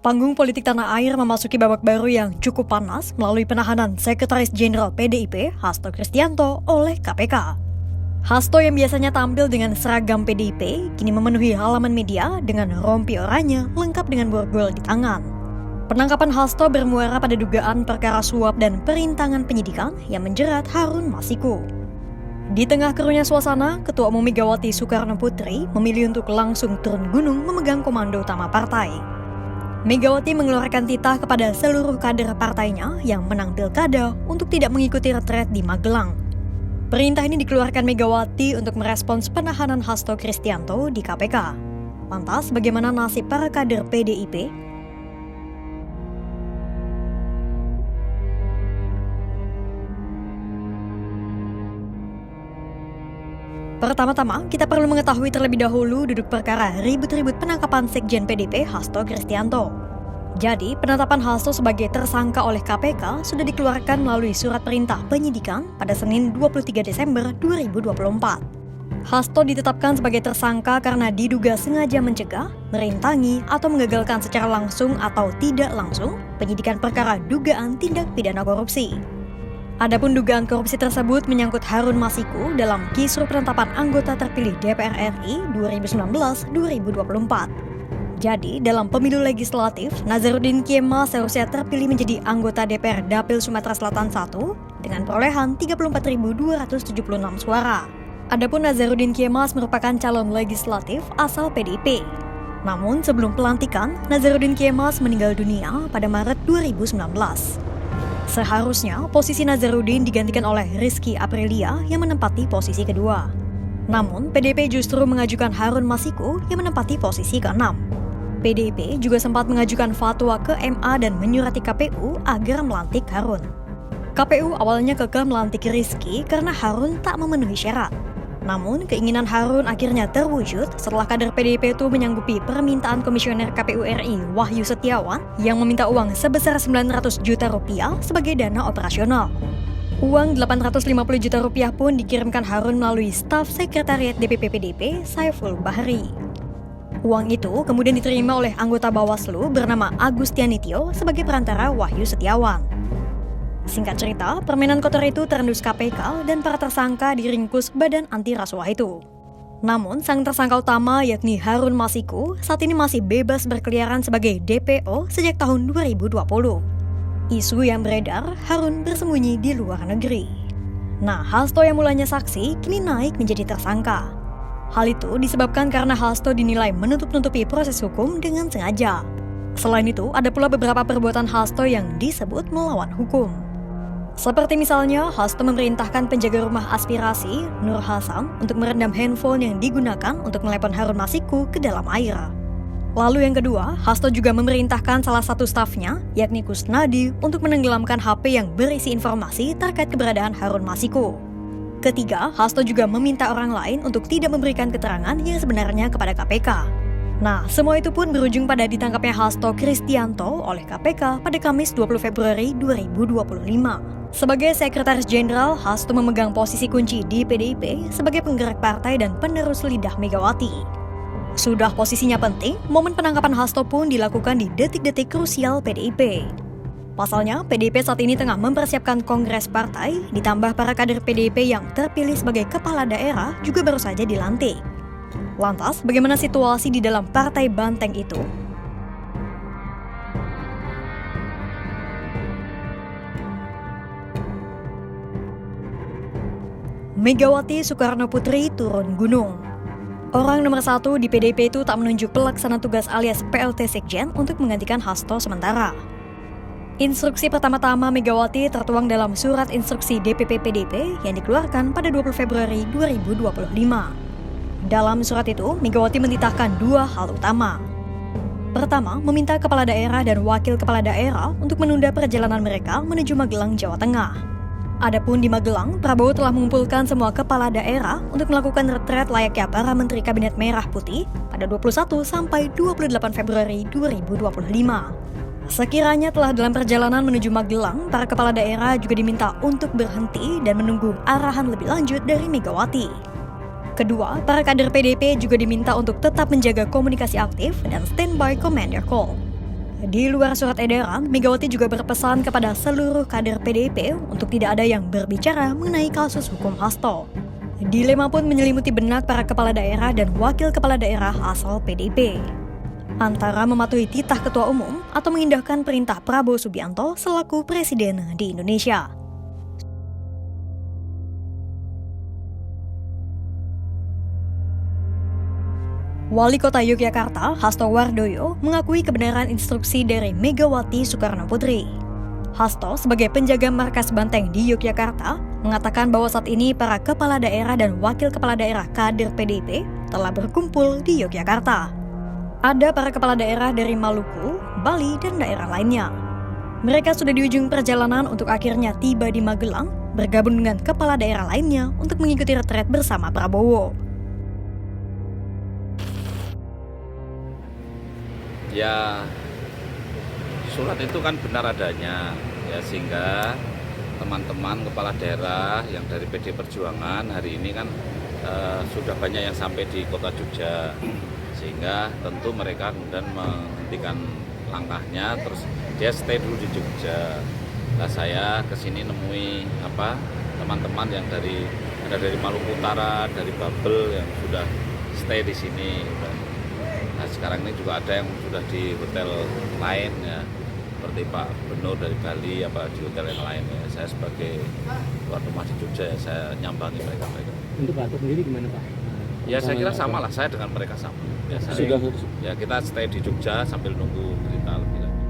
Panggung politik tanah air memasuki babak baru yang cukup panas melalui penahanan Sekretaris Jenderal PDIP Hasto Kristianto oleh KPK. Hasto yang biasanya tampil dengan seragam PDIP kini memenuhi halaman media dengan rompi oranye lengkap dengan borgol di tangan. Penangkapan Hasto bermuara pada dugaan perkara suap dan perintangan penyidikan yang menjerat Harun Masiku. Di tengah keruhnya suasana, Ketua Umum Megawati Soekarno Putri memilih untuk langsung turun gunung memegang komando utama partai. Megawati mengeluarkan titah kepada seluruh kader partainya yang menang pilkada untuk tidak mengikuti retret di Magelang. Perintah ini dikeluarkan Megawati untuk merespons penahanan Hasto Kristianto di KPK. Lantas, bagaimana nasib para kader PDIP? Pertama-tama, kita perlu mengetahui terlebih dahulu duduk perkara ribut-ribut penangkapan Sekjen PDIP Hasto Kristianto. Jadi, penetapan Hasto sebagai tersangka oleh KPK sudah dikeluarkan melalui surat perintah penyidikan pada Senin 23 Desember 2024. Hasto ditetapkan sebagai tersangka karena diduga sengaja mencegah, merintangi, atau mengagalkan secara langsung atau tidak langsung penyidikan perkara dugaan tindak pidana korupsi. Adapun dugaan korupsi tersebut menyangkut Harun Masiku dalam kisru penetapan anggota terpilih DPR RI 2019-2024. Jadi, dalam pemilu legislatif, Nazarudin Kemas seharusnya terpilih menjadi anggota DPR Dapil Sumatera Selatan 1 dengan perolehan 34.276 suara. Adapun Nazarudin Kemas merupakan calon legislatif asal PDIP. Namun, sebelum pelantikan, Nazarudin Kemas meninggal dunia pada Maret 2019. Seharusnya posisi Nazarudin digantikan oleh Rizky Aprilia yang menempati posisi kedua. Namun, PDIP justru mengajukan Harun Masiku yang menempati posisi ke-6. PDIP juga sempat mengajukan fatwa ke MA dan menyurati KPU agar melantik Harun. KPU awalnya kekeh melantik Rizky karena Harun tak memenuhi syarat. Namun, keinginan Harun akhirnya terwujud setelah kader PDIP itu menyanggupi permintaan Komisioner KPU RI Wahyu Setiawan yang meminta uang sebesar 900 juta rupiah sebagai dana operasional. Uang 850 juta rupiah pun dikirimkan Harun melalui staf sekretariat DPP PDIP Saiful Bahri. Uang itu kemudian diterima oleh anggota Bawaslu bernama Agustianitio sebagai perantara Wahyu Setiawan. Singkat cerita, permainan kotor itu terendus KPK dan para tersangka diringkus Badan Anti Rasuah itu. Namun, sang tersangka utama yakni Harun Masiku saat ini masih bebas berkeliaran sebagai DPO sejak tahun 2020. Isu yang beredar, Harun bersembunyi di luar negeri. Nah, Hasto yang mulanya saksi kini naik menjadi tersangka. Hal itu disebabkan karena Hasto dinilai menutup-nutupi proses hukum dengan sengaja. Selain itu, ada pula beberapa perbuatan Hasto yang disebut melawan hukum. Seperti misalnya, Hasto memerintahkan penjaga rumah aspirasi, Nur Hasan, untuk merendam handphone yang digunakan untuk menelepon Harun Masiku ke dalam air. Lalu yang kedua, Hasto juga memerintahkan salah satu stafnya, yakni Kusnadi, untuk menenggelamkan HP yang berisi informasi terkait keberadaan Harun Masiku. Ketiga, Hasto juga meminta orang lain untuk tidak memberikan keterangan yang sebenarnya kepada KPK. Nah, semua itu pun berujung pada ditangkapnya Hasto Kristianto oleh KPK pada Kamis 20 Februari 2025. Sebagai Sekretaris Jenderal, Hasto memegang posisi kunci di PDIP sebagai penggerak partai dan penerus lidah Megawati. Sudah posisinya penting, momen penangkapan Hasto pun dilakukan di detik-detik krusial PDIP. Pasalnya, PDIP saat ini tengah mempersiapkan kongres partai, ditambah para kader PDIP yang terpilih sebagai kepala daerah juga baru saja dilantik. Lantas, bagaimana situasi di dalam partai banteng itu? Megawati Soekarno Putri turun gunung. Orang nomor 1 di PDIP itu tak menunjuk pelaksana tugas alias PLT Sekjen untuk menggantikan Hasto sementara. Instruksi pertama-tama Megawati tertuang dalam surat instruksi DPP PDIP yang dikeluarkan pada 20 Februari 2025. Dalam surat itu, Megawati mentitahkan dua hal utama. Pertama, meminta kepala daerah dan wakil kepala daerah untuk menunda perjalanan mereka menuju Magelang, Jawa Tengah. Adapun di Magelang, Prabowo telah mengumpulkan semua kepala daerah untuk melakukan retret layaknya para Menteri Kabinet Merah Putih pada 21 sampai 28 Februari 2025. Sekiranya telah dalam perjalanan menuju Magelang, para kepala daerah juga diminta untuk berhenti dan menunggu arahan lebih lanjut dari Megawati. Kedua, para kader PDIP juga diminta untuk tetap menjaga komunikasi aktif dan standby commander call. Di luar surat edaran, Megawati juga berpesan kepada seluruh kader PDIP untuk tidak ada yang berbicara mengenai kasus hukum Hasto. Dilema pun menyelimuti benak para kepala daerah dan wakil kepala daerah asal PDIP. Antara mematuhi titah ketua umum atau mengindahkan perintah Prabowo Subianto selaku presiden di Indonesia. Wali Kota Yogyakarta, Hasto Wardoyo, mengakui kebenaran instruksi dari Megawati Soekarno Putri. Hasto, sebagai penjaga markas Banteng di Yogyakarta, mengatakan bahwa saat ini para kepala daerah dan wakil kepala daerah kader PDIP telah berkumpul di Yogyakarta. Ada para kepala daerah dari Maluku, Bali, dan daerah lainnya. Mereka sudah di ujung perjalanan untuk akhirnya tiba di Magelang, bergabung dengan kepala daerah lainnya untuk mengikuti retret bersama Prabowo. Ya, surat itu kan benar adanya, ya, sehingga teman-teman kepala daerah yang dari PD Perjuangan hari ini kan sudah banyak yang sampai di kota Jogja, sehingga tentu mereka kemudian menghentikan langkahnya, terus dia stay dulu di Jogja. Nah, saya kesini nemui teman-teman yang ada dari Maluku Utara, dari Babel yang sudah stay di sini. Nah, sekarang ini juga ada yang sudah di hotel lain, ya, seperti Pak Benur dari Bali, di hotel yang lain. Ya. Saya sebagai tuan rumah di Jogja, ya, saya nyambangi mereka. Untuk Pak Ato sendiri gimana Pak? Ya, saya kira sama lah, saya dengan mereka sama. Ya, kita stay di Jogja sambil nunggu berita lebih lanjut.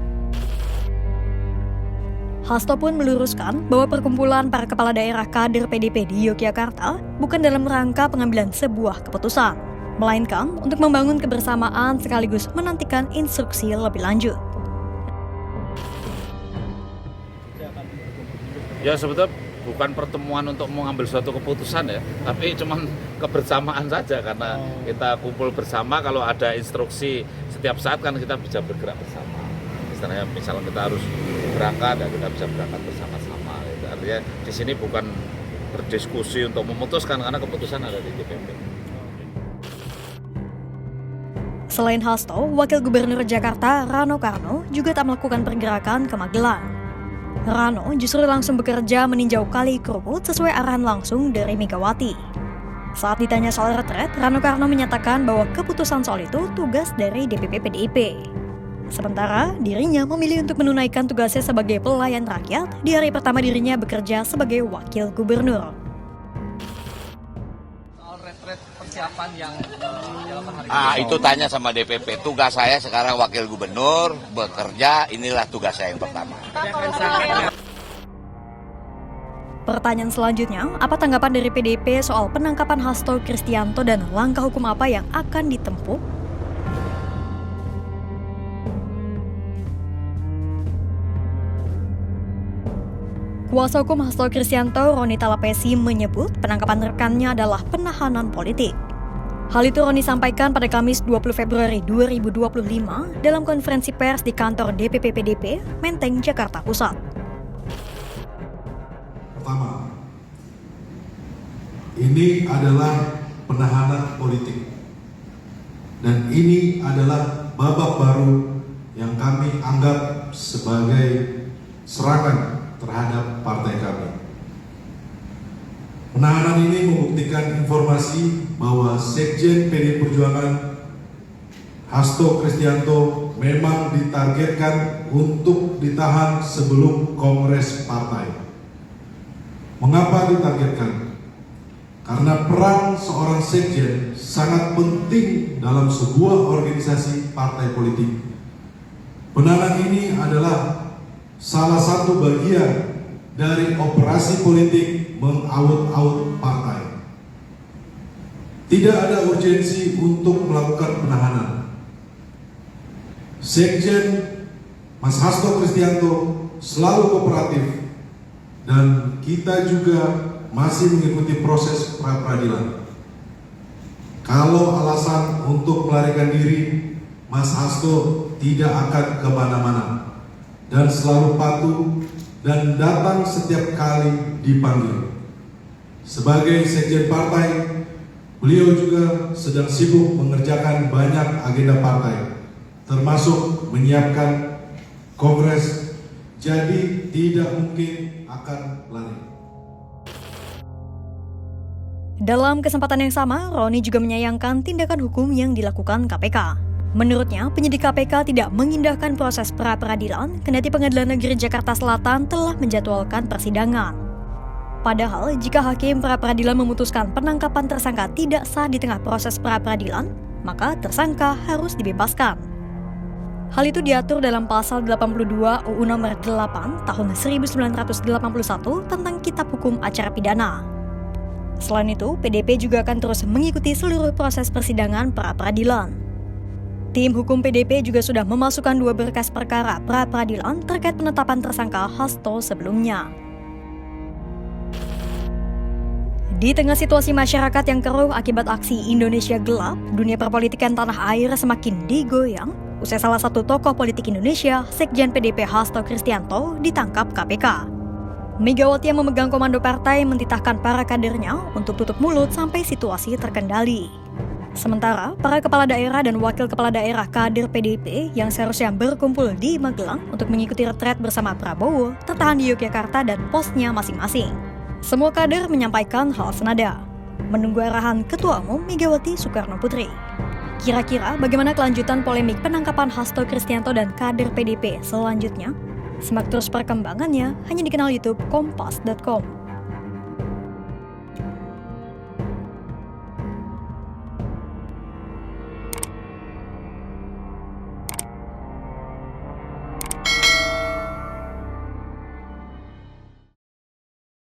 Hasto pun meluruskan bahwa perkumpulan para kepala daerah kader PDIP di Yogyakarta bukan dalam rangka pengambilan sebuah keputusan, melainkan untuk membangun kebersamaan sekaligus menantikan instruksi lebih lanjut. Ya, sebetulnya bukan pertemuan untuk mengambil suatu keputusan, ya, tapi cuman kebersamaan saja, karena kita kumpul bersama. Kalau ada instruksi setiap saat kan kita bisa bergerak bersama. Misalnya kita harus berangkat, ya kita bisa berangkat bersama-sama. Artinya di sini bukan berdiskusi untuk memutuskan, karena keputusan ada di DPP. Selain Hasto, Wakil Gubernur Jakarta Rano Karno juga tak melakukan pergerakan ke Magelang. Rano justru langsung bekerja meninjau Kali Kerukut sesuai arahan langsung dari Megawati. Saat ditanya soal retret, Rano Karno menyatakan bahwa keputusan soal itu tugas dari DPP PDIP. Sementara dirinya memilih untuk menunaikan tugasnya sebagai pelayan rakyat di hari pertama dirinya bekerja sebagai Wakil Gubernur. Persiapan yang itu tanya sama DPP. Tugas saya sekarang Wakil Gubernur, bekerja, inilah tugas saya yang pertama. Pertanyaan selanjutnya, apa tanggapan dari PDIP soal penangkapan Hasto Kristianto dan langkah hukum apa yang akan ditempuh? Kuasa hukum Hasto Kristianto, Roni Talapesi, menyebut penangkapan rekannya adalah penahanan politik. Hal itu Roni sampaikan pada Kamis 20 Februari 2025 dalam konferensi pers di kantor DPP PDIP, Menteng, Jakarta Pusat. Pertama, ini adalah penahanan politik. Dan ini adalah babak baru yang kami anggap sebagai serangan terhadap partai kami. Penahanan ini membuktikan informasi bahwa Sekjen PD Perjuangan Hasto Kristianto memang ditargetkan untuk ditahan sebelum kongres partai. Mengapa ditargetkan? Karena peran seorang sekjen sangat penting dalam sebuah organisasi partai politik. Penahanan ini adalah salah satu bagian dari operasi politik mengaut-aut partai. Tidak ada urgensi untuk melakukan penahanan. Sekjen Mas Hasto Kristianto selalu kooperatif dan kita juga masih mengikuti proses pra-peradilan. Kalau alasan untuk melarikan diri, Mas Hasto tidak akan kemana-mana dan selalu patuh dan datang setiap kali dipanggil. Sebagai sekjen partai, beliau juga sedang sibuk mengerjakan banyak agenda partai, termasuk menyiapkan Kongres, jadi tidak mungkin akan lari. Dalam kesempatan yang sama, Roni juga menyayangkan tindakan hukum yang dilakukan KPK. Menurutnya, penyidik KPK tidak mengindahkan proses pra-peradilan, kendati Pengadilan Negeri Jakarta Selatan telah menjadwalkan persidangan. Padahal, jika hakim pra-peradilan memutuskan penangkapan tersangka tidak sah di tengah proses pra-peradilan, maka tersangka harus dibebaskan. Hal itu diatur dalam pasal 82 UU Nomor 8 Tahun 1981 tentang Kitab Hukum Acara Pidana. Selain itu, PDP juga akan terus mengikuti seluruh proses persidangan pra-peradilan. Tim hukum PDP juga sudah memasukkan 2 berkas perkara pra-peradilan terkait penetapan tersangka Hasto sebelumnya. Di tengah situasi masyarakat yang keruh akibat aksi Indonesia Gelap, dunia perpolitikan tanah air semakin digoyang usai salah satu tokoh politik Indonesia, Sekjen PDP Hasto Kristianto, ditangkap KPK. Megawati yang memegang komando partai mentitahkan para kadernya untuk tutup mulut sampai situasi terkendali. Sementara, para kepala daerah dan wakil kepala daerah kader PDIP yang seharusnya berkumpul di Magelang untuk mengikuti retret bersama Prabowo tertahan di Yogyakarta dan posnya masing-masing. Semua kader menyampaikan hal senada, menunggu arahan Ketua Umum Megawati Soekarno Putri. Kira-kira bagaimana kelanjutan polemik penangkapan Hasto Kristianto dan kader PDIP selanjutnya? Simak terus perkembangannya hanya di kanal YouTube Kompas.com.